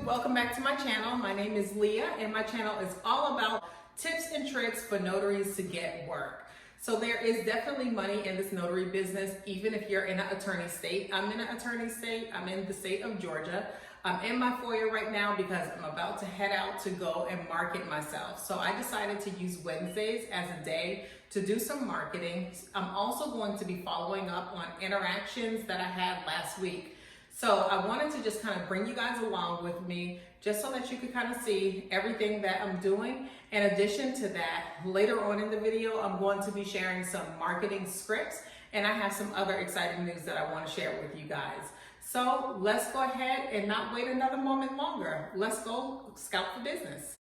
welcome back to my channel. My name is Leah and my channel is all about tips and tricks for notaries to get work. So there is definitely money in this notary business, even if you're in an attorney state. I'm in an attorney state. I'm in the state of Georgia. I'm in my foyer right now because I'm about to head out to go and market myself. So I decided to use Wednesdays as a day to do some marketing. I'm also going to be following up on interactions that I had last week. So I wanted to just kind of bring you guys along with me just so that you could kind of see everything that I'm doing. In addition to that, later on in the video, I'm going to be sharing some marketing scripts and I have some other exciting news that I want to share with you guys. So let's go ahead and not wait another moment longer. Let's go scout for business.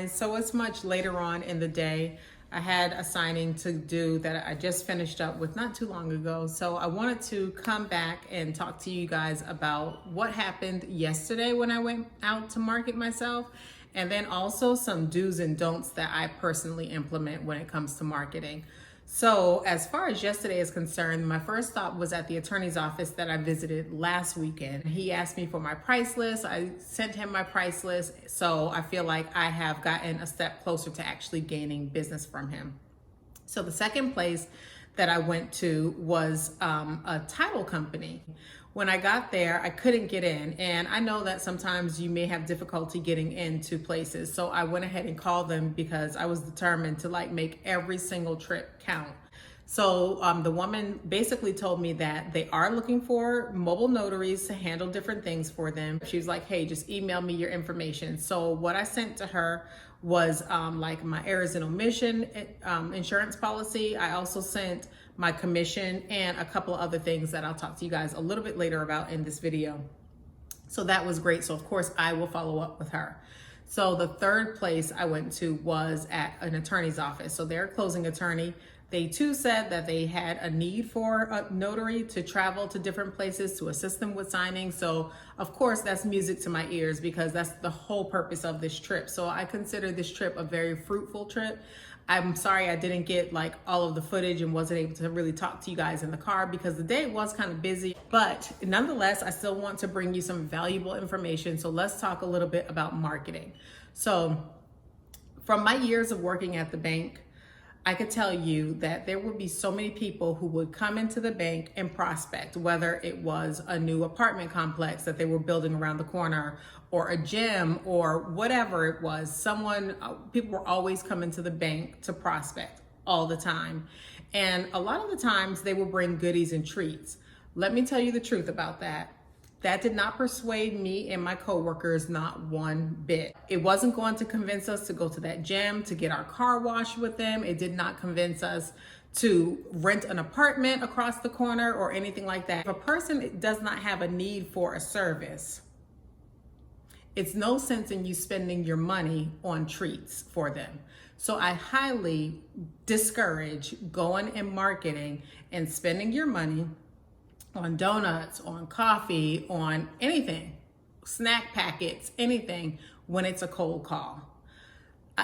So it's much later on in the day. I had a signing to do that I just finished up with not too long ago. So I wanted to come back and talk to you guys about what happened yesterday when I went out to market myself, and then also some do's and don'ts that I personally implement when it comes to marketing. So as far as yesterday is concerned, my first stop was at the attorney's office that I visited last weekend. He asked me for my price list. I sent him my price list. So I feel like I have gotten a step closer to actually gaining business from him. So the second place that I went to was a title company. When I got there, I couldn't get in. And I know that sometimes you may have difficulty getting into places. So I went ahead and called them because I was determined to make every single trip count. So the woman basically told me that they are looking for mobile notaries to handle different things for them. She was like, hey, just email me your information. So what I sent to her was my errors and omission insurance policy. I also sent my commission and a couple of other things that I'll talk to you guys a little bit later about in this video. So that was great. So of course I will follow up with her. So the third place I went to was at an attorney's office. So they're a closing attorney. They too said that they had a need for a notary to travel to different places to assist them with signing. So of course that's music to my ears because that's the whole purpose of this trip. So I consider this trip a very fruitful trip. I'm sorry I didn't get all of the footage and wasn't able to really talk to you guys in the car because the day was kind of busy, but nonetheless, I still want to bring you some valuable information. So let's talk a little bit about marketing. So from my years of working at the bank, I could tell you that there would be so many people who would come into the bank and prospect, whether it was a new apartment complex that they were building around the corner or a gym or whatever it was. People were always coming to the bank to prospect all the time. And a lot of the times they would bring goodies and treats. Let me tell you the truth about that. That did not persuade me and my coworkers not one bit. It wasn't going to convince us to go to that gym, to get our car washed with them. It did not convince us to rent an apartment across the corner or anything like that. If a person does not have a need for a service, it's no sense in you spending your money on treats for them. So I highly discourage going and marketing and spending your money on donuts, on coffee, on anything, snack packets, anything when it's a cold call.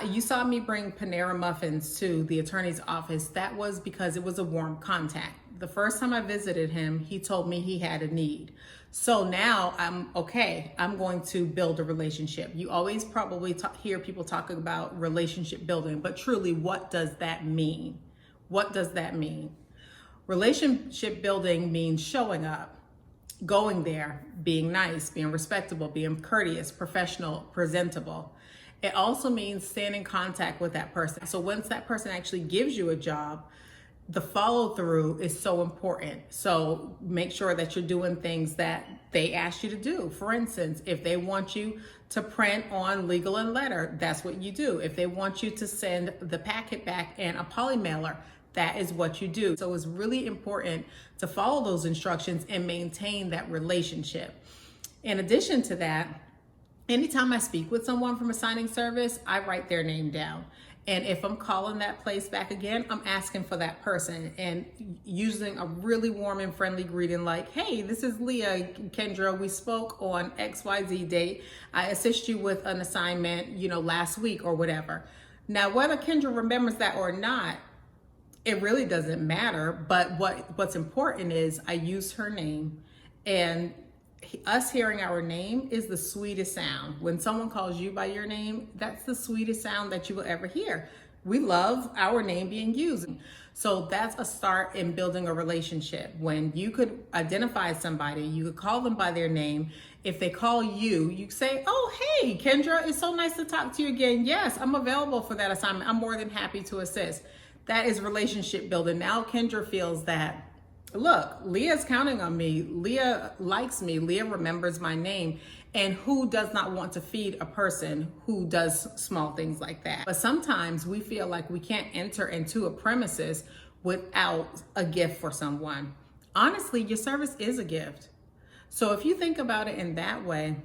You saw me bring Panera muffins to the attorney's office. That was because it was a warm contact. The first time I visited him, he told me he had a need. So now I'm going to build a relationship. You always probably hear people talking about relationship building, but truly, what does that mean? what does that mean? Relationship building means showing up, going there, being nice, being respectable, being courteous, professional, presentable. It also means staying in contact with that person. So once that person actually gives you a job, the follow through is so important. So make sure that you're doing things that they ask you to do. For instance, if they want you to print on legal and letter, that's what you do. If they want you to send the packet back in a poly mailer, that is what you do. So it's really important to follow those instructions and maintain that relationship. In addition to that, anytime I speak with someone from a signing service, I write their name down. And if I'm calling that place back again, I'm asking for that person and using a really warm and friendly greeting like, hey, this is Leah, Kendra, we spoke on XYZ date. I assist you with an assignment, last week or whatever. Now, whether Kendra remembers that or not, it really doesn't matter. But what's important is I use her name, and us hearing our name is the sweetest sound. When someone calls you by your name, that's the sweetest sound that you will ever hear. We love our name being used. So that's a start in building a relationship. When you could identify somebody, you could call them by their name. If they call you, you say, oh, hey, Kendra, it's so nice to talk to you again. Yes, I'm available for that assignment. I'm more than happy to assist. That is relationship building. Now Kendra feels that, look, Leah's counting on me. Leah likes me. Leah remembers my name. And who does not want to feed a person who does small things like that? But sometimes we feel like we can't enter into a premises without a gift for someone. Honestly, your service is a gift. So if you think about it in that way,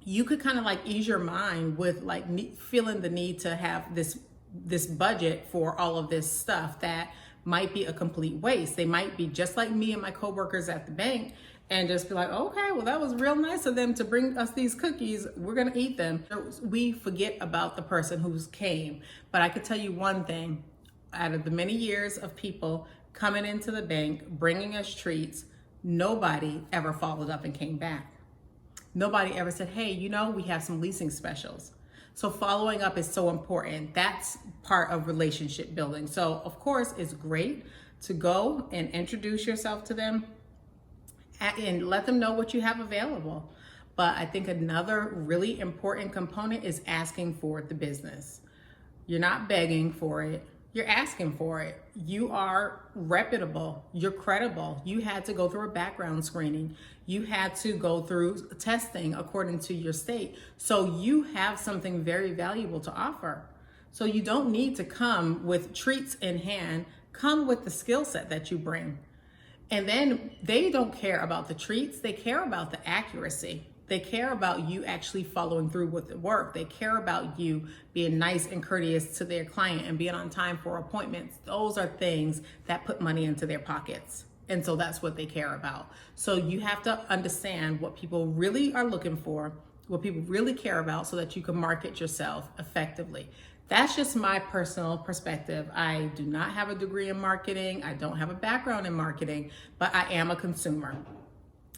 you could kind of like ease your mind with like feeling the need to have this budget for all of this stuff that might be a complete waste. They might be just like me and my coworkers at the bank and just be like, okay, well, that was real nice of them to bring us these cookies. We're gonna eat them. We forget about the person who's came. But I could tell you one thing, out of the many years of people coming into the bank, bringing us treats, nobody ever followed up and came back. Nobody ever said, hey, we have some leasing specials. So following up is so important. That's part of relationship building. So of course, it's great to go and introduce yourself to them and let them know what you have available. But I think another really important component is asking for the business. You're not begging for it. You're asking for it. You are reputable. You're credible. You had to go through a background screening. You had to go through testing according to your state. So you have something very valuable to offer. So you don't need to come with treats in hand. Come with the skill set that you bring. And then they don't care about the treats. They care about the accuracy. They care about you actually following through with the work. They care about you being nice and courteous to their client and being on time for appointments. Those are things that put money into their pockets. And so that's what they care about. So you have to understand what people really are looking for, what people really care about, so that you can market yourself effectively. That's just my personal perspective. I do not have a degree in marketing. I don't have a background in marketing, but I am a consumer.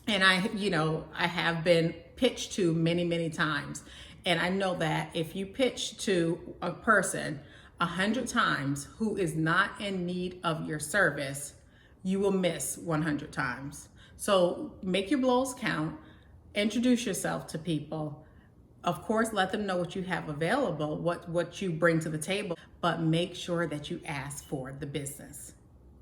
And I have been pitched to many, many times. And I know that if you pitch to a person 100 times who is not in need of your service, you will miss 100 times. So make your blows count, introduce yourself to people. Of course, let them know what you have available, what you bring to the table, but make sure that you ask for the business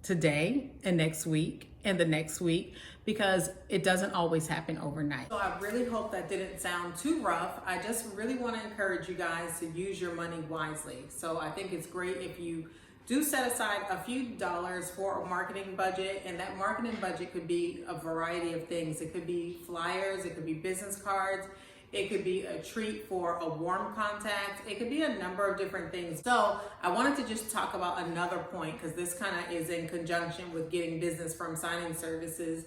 today and next week and the next week, because it doesn't always happen overnight. So I really hope that didn't sound too rough. I just really want to encourage you guys to use your money wisely. So I think it's great if you do set aside a few dollars for a marketing budget, and that marketing budget could be a variety of things. It could be flyers, it could be business cards, it could be a treat for a warm contact. It could be a number of different things. So I wanted to just talk about another point, because this kind of is in conjunction with getting business from signing services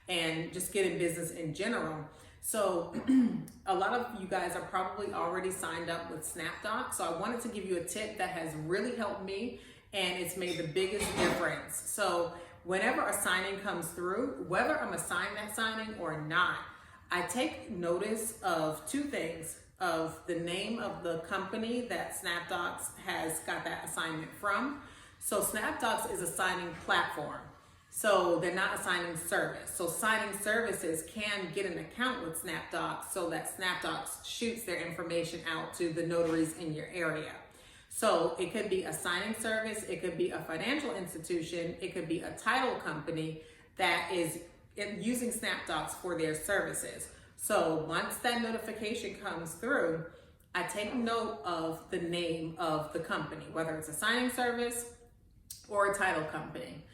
and just getting business in general. So a lot of you guys are probably already signed up with SnapDoc. So I wanted to give you a tip that has really helped me, and it's made the biggest difference. So whenever a signing comes through, whether I'm assigned that signing or not, I take notice of two things: of the name of the company that SnapDocs has got that assignment from. So SnapDocs is a signing platform. So they're not a signing service. So signing services can get an account with SnapDocs so that SnapDocs shoots their information out to the notaries in your area. So it could be a signing service, it could be a financial institution, it could be a title company that is using SnapDocs for their services. So once that notification comes through, I take note of the name of the company, whether it's a signing service or a title company.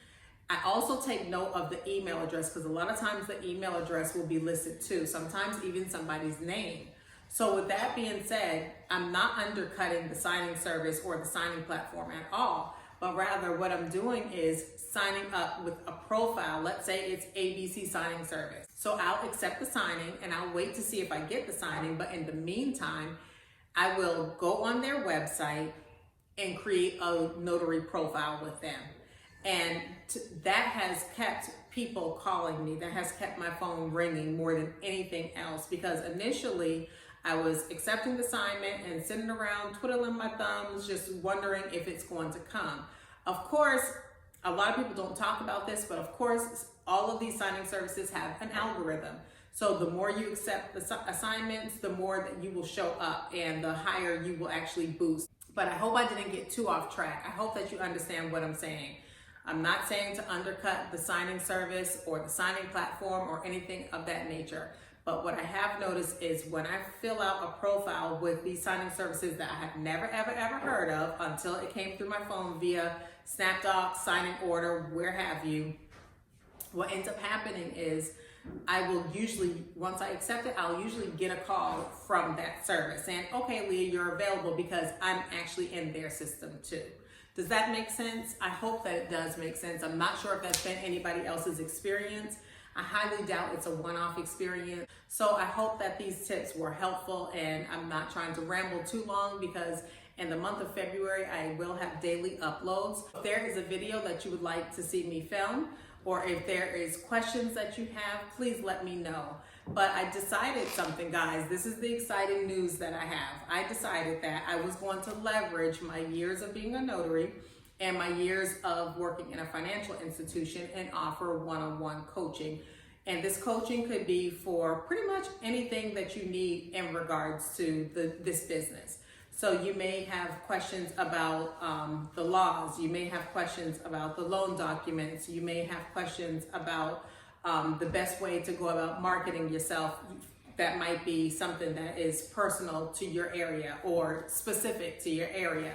I also take note of the email address because a lot of times the email address will be listed too, sometimes even somebody's name. So with that being said, I'm not undercutting the signing service or the signing platform at all, but rather what I'm doing is signing up with a profile. Let's say it's ABC signing service. So I'll accept the signing and I'll wait to see if I get the signing, but in the meantime, I will go on their website and create a notary profile with them. And that has kept people calling me, that has kept my phone ringing more than anything else, because initially I was accepting the assignment and sitting around twiddling my thumbs, just wondering if it's going to come. Of course, a lot of people don't talk about this, but of course, all of these signing services have an algorithm. So the more you accept the assignments, the more that you will show up and the higher you will actually boost. But I hope I didn't get too off track. I hope that you understand what I'm saying. I'm not saying to undercut the signing service or the signing platform or anything of that nature. But what I have noticed is when I fill out a profile with these signing services that I have never, ever, ever heard of until it came through my phone via SnapDocs, signing order, where have you, what ends up happening is I will usually, once I accept it, I'll usually get a call from that service saying, okay, Leah, you're available, because I'm actually in their system too. Does that make sense? I hope that it does make sense. I'm not sure if that's been anybody else's experience. I highly doubt it's a one-off experience. So I hope that these tips were helpful, and I'm not trying to ramble too long because in the month of February, I will have daily uploads. If there is a video that you would like to see me film, or if there is questions that you have, please let me know. But I decided something, guys. This is the exciting news that I have. I decided that I was going to leverage my years of being a notary and my years of working in a financial institution and offer one-on-one coaching. And this coaching could be for pretty much anything that you need in regards to this business. So you may have questions about the laws. You may have questions about the loan documents. You may have questions about the best way to go about marketing yourself. That might be something that is personal to your area or specific to your area.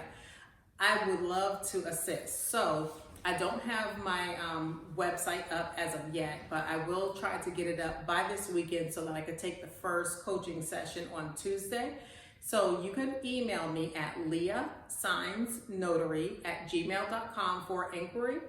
I would love to assist. So I don't have my website up as of yet, but I will try to get it up by this weekend so that I could take the first coaching session on Tuesday. So you can email me at leahsignsnotary@gmail.com for inquiry.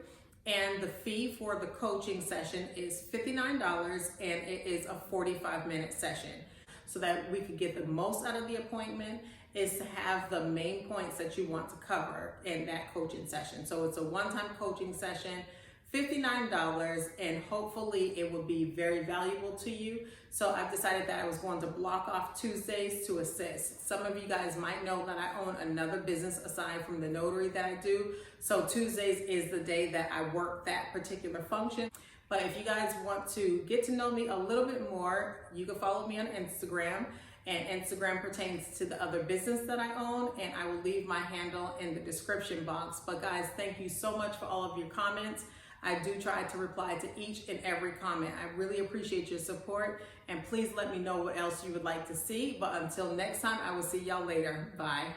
And the fee for the coaching session is $59, and it is a 45-minute session. So that we could get the most out of the appointment is to have the main points that you want to cover in that coaching session. So it's a one-time coaching session, $59, and hopefully it will be very valuable to you. So I've decided that I was going to block off Tuesdays to assist. Some of you guys might know that I own another business aside from the notary that I do. So Tuesdays is the day that I work that particular function. But if you guys want to get to know me a little bit more, you can follow me on Instagram. And Instagram pertains to the other business that I own, and I will leave my handle in the description box. But guys, thank you so much for all of your comments. I do try to reply to each and every comment. I really appreciate your support, and please let me know what else you would like to see. But until next time, I will see y'all later. Bye.